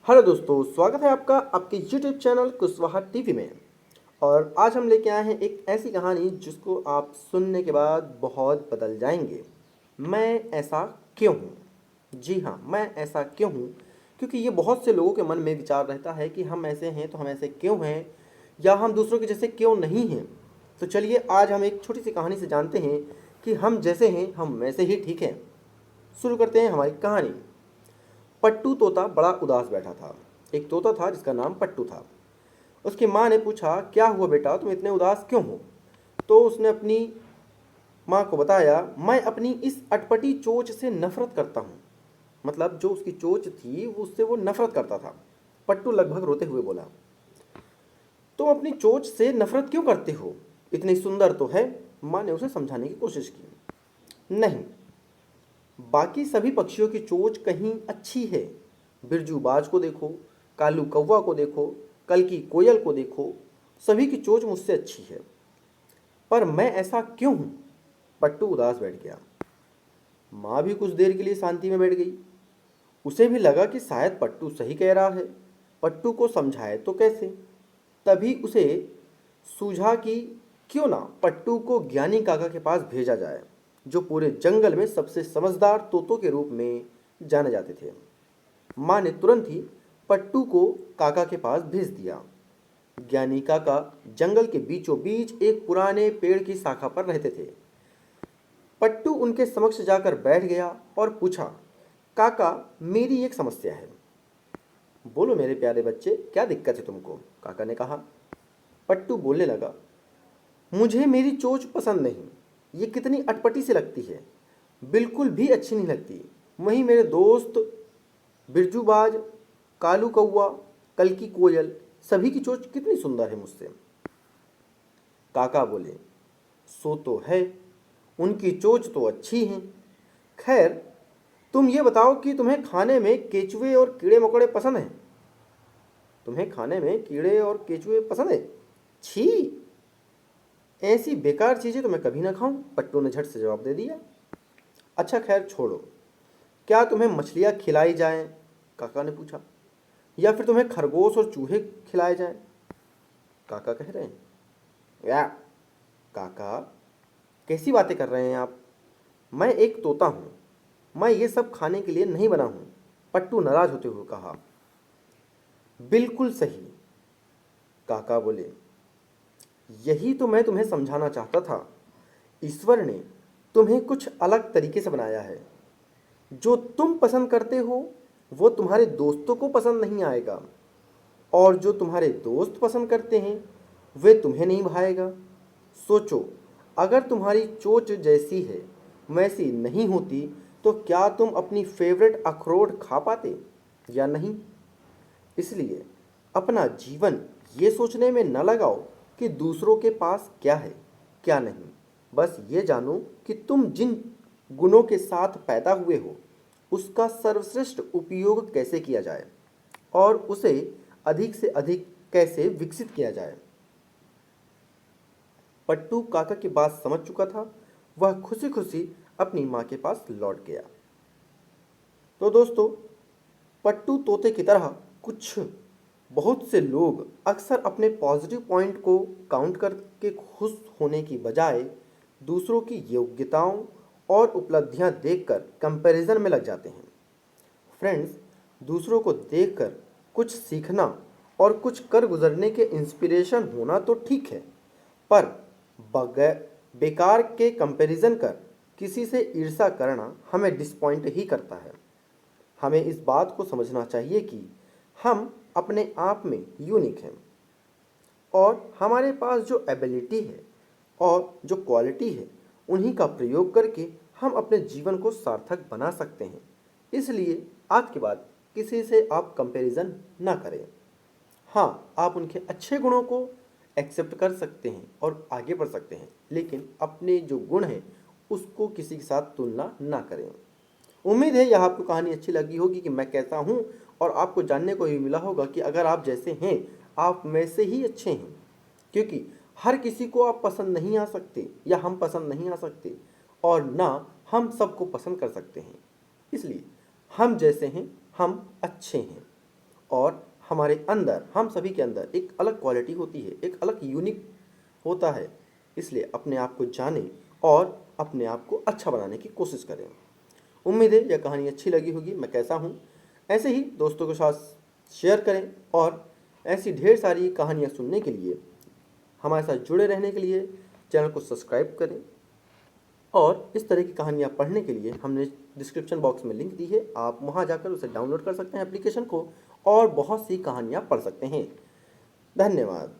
Hello दोस्तों, स्वागत है आपका आपके YouTube चैनल कुशवाहा टीवी में। और आज हम लेके आए हैं एक ऐसी कहानी जिसको आप सुनने के बाद बहुत बदल जाएंगे। मैं ऐसा क्यों हूँ? जी हाँ, मैं ऐसा क्यों हूँ क्योंकि ये बहुत से लोगों के मन में विचार रहता है कि हम ऐसे हैं तो हम ऐसे क्यों हैं, या हम दूसरों के जैसे क्यों नहीं हैं। तो चलिए आज हम एक छोटी सी कहानी से जानते हैं कि हम जैसे हैं हम वैसे ही ठीक हैं। शुरू करते हैं हमारी कहानी। पट्टू तोता बड़ा उदास बैठा था। एक तोता था जिसका नाम पट्टू था। उसकी माँ ने पूछा, क्या हुआ बेटा, तुम इतने उदास क्यों हो? तो उसने अपनी माँ को बताया, मैं अपनी इस अटपटी चोंच से नफरत करता हूँ। मतलब जो उसकी चोंच थी उससे वो नफरत करता था। पट्टू लगभग रोते हुए बोला, तुम अपनी चोंच से नफरत क्यों करते हो? इतनी सुंदर तो है। माँ ने उसे समझाने की कोशिश की। नहीं, बाकी सभी पक्षियों की चोंच कहीं अच्छी है। बिरजू बाज को देखो, कालू कौवा को देखो, कल की कोयल को देखो, सभी की चोंच मुझसे अच्छी है। पर मैं ऐसा क्यों हूं? पट्टू उदास बैठ गया। माँ भी कुछ देर के लिए शांति में बैठ गई। उसे भी लगा कि शायद पट्टू सही कह रहा है। पट्टू को समझाए तो कैसे? तभी उसे सूझा कि क्यों ना पट्टू को ज्ञानी काका के पास भेजा जाए, जो पूरे जंगल में सबसे समझदार तोतों के रूप में जाने जाते थे। माँ ने तुरंत ही पट्टू को काका के पास भेज दिया। ज्ञानी काका जंगल के बीचों बीच एक पुराने पेड़ की शाखा पर रहते थे। पट्टू उनके समक्ष जाकर बैठ गया और पूछा, काका, मेरी एक समस्या है। बोलो मेरे प्यारे बच्चे, क्या दिक्कत है तुमको? काका ने कहा। पट्टू बोलने लगा, मुझे मेरी चोंच पसंद नहीं। ये कितनी अटपटी सी लगती है, बिल्कुल भी अच्छी नहीं लगती। वहीं मेरे दोस्त बिरजूबाज, कालू कौवा, कल की कोयल, सभी की चोंच कितनी सुंदर है मुझसे। काका बोले, सो तो है, उनकी चोंच तो अच्छी है। खैर, तुम ये बताओ कि तुम्हें खाने में केचुए और कीड़े मकोड़े पसंद हैं? तुम्हें खाने में कीड़े और केचुए पसंद है? छी, ऐसी बेकार चीजें तो मैं कभी ना खाऊं। पट्टू ने झट से जवाब दे दिया। अच्छा खैर छोड़ो, क्या तुम्हें मछलियां खिलाई जाएं? काका ने पूछा। या फिर तुम्हें खरगोश और चूहे खिलाए जाएं? काका कह रहे हैं। या काका, कैसी बातें कर रहे हैं आप? मैं एक तोता हूं, मैं ये सब खाने के लिए नहीं बना हूं। पट्टू नाराज होते हुए कहा। बिल्कुल सही, काका बोले, यही तो मैं तुम्हें समझाना चाहता था। ईश्वर ने तुम्हें कुछ अलग तरीके से बनाया है। जो तुम पसंद करते हो वो तुम्हारे दोस्तों को पसंद नहीं आएगा, और जो तुम्हारे दोस्त पसंद करते हैं वे तुम्हें नहीं भाएगा। सोचो, अगर तुम्हारी चोंच जैसी है वैसी नहीं होती तो क्या तुम अपनी फेवरेट अखरोट खा पाते या नहीं? इसलिए अपना जीवन ये सोचने में न लगाओ कि दूसरों के पास क्या है क्या नहीं। बस ये जानो कि तुम जिन गुणों के साथ पैदा हुए हो उसका सर्वश्रेष्ठ उपयोग कैसे किया जाए और उसे अधिक से अधिक कैसे विकसित किया जाए। पट्टू काका की बात समझ चुका था। वह खुशी खुशी अपनी माँ के पास लौट गया। तो दोस्तों, पट्टू तोते की तरह कुछ बहुत से लोग अक्सर अपने पॉजिटिव पॉइंट को काउंट करके खुश होने की बजाय दूसरों की योग्यताओं और उपलब्धियां देखकर कंपैरिजन में लग जाते हैं। फ्रेंड्स, दूसरों को देखकर कुछ सीखना और कुछ कर गुजरने के इंस्पिरेशन होना तो ठीक है, पर बगैर बेकार के कंपैरिजन कर किसी से ईर्ष्या करना हमें डिसपॉइंट ही करता है। हमें इस बात को समझना चाहिए कि हम अपने आप में यूनिक हैं, और हमारे पास जो एबिलिटी है और जो क्वालिटी है उन्हीं का प्रयोग करके हम अपने जीवन को सार्थक बना सकते हैं। इसलिए आज के बाद किसी से आप कंपैरिजन ना करें। हाँ, आप उनके अच्छे गुणों को एक्सेप्ट कर सकते हैं और आगे बढ़ सकते हैं, लेकिन अपने जो गुण हैं उसको किसी के साथ तुलना ना करें। उम्मीद है यह आपको कहानी अच्छी लगी होगी कि मैं कैसा हूँ, और आपको जानने को भी मिला होगा कि अगर आप जैसे हैं आप वैसे ही अच्छे हैं, क्योंकि हर किसी को आप पसंद नहीं आ सकते या हम पसंद नहीं आ सकते, और ना हम सबको पसंद कर सकते हैं। इसलिए हम जैसे हैं हम अच्छे हैं, और हमारे अंदर, हम सभी के अंदर एक अलग क्वालिटी होती है, एक अलग यूनिक होता है। इसलिए अपने आप को जानें और अपने आप को अच्छा बनाने की कोशिश करें। उम्मीद है यह कहानी अच्छी लगी होगी, मैं कैसा हूँ। ऐसे ही दोस्तों के साथ शेयर करें और ऐसी ढेर सारी कहानियाँ सुनने के लिए, हमारे साथ जुड़े रहने के लिए चैनल को सब्सक्राइब करें। और इस तरह की कहानियाँ पढ़ने के लिए हमने डिस्क्रिप्शन बॉक्स में लिंक दी है, आप वहाँ जाकर उसे डाउनलोड कर सकते हैं एप्लीकेशन को, और बहुत सी कहानियाँ पढ़ सकते हैं। धन्यवाद।